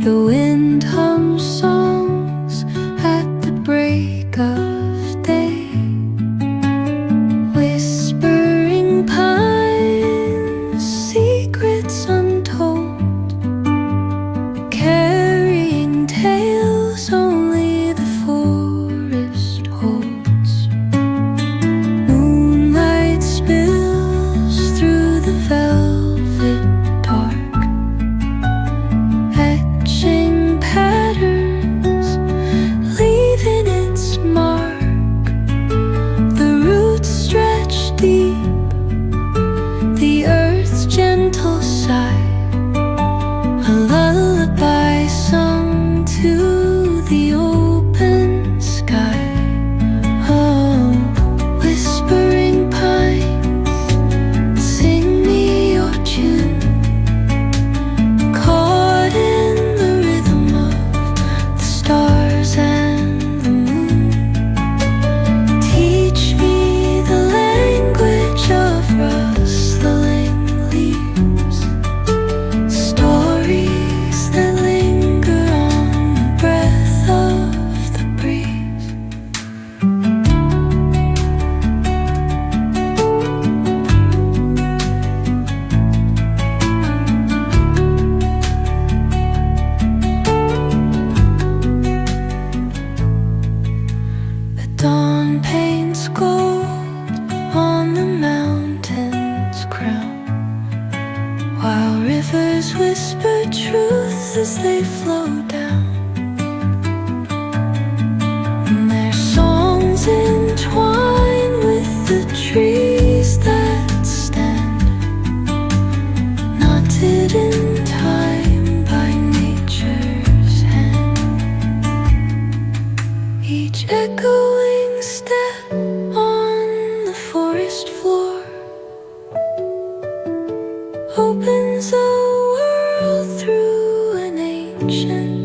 The wind hums songs at the break of day, whispering pines, secrets untold, carrying tales only the forest holds. Moonlight spills through the velvet dark, etching patterns, leaving its mark. The roots stretch deep, the earth's gentle sigh, a lullaby sung to the open sky. Oh, whispering pines, sing me your tune, caught in the rhythm of the stars and the moon. Teach me the language of rustling leaves, stories that linger on the breath of the breeze. The dawn paints gold on the mountain's crown, while rivers whisper truth as they flow down. And their songs entwine with the trees that stand, knotted in time by nature's hand. Each echoing step on the forest floor opens a world through an ancient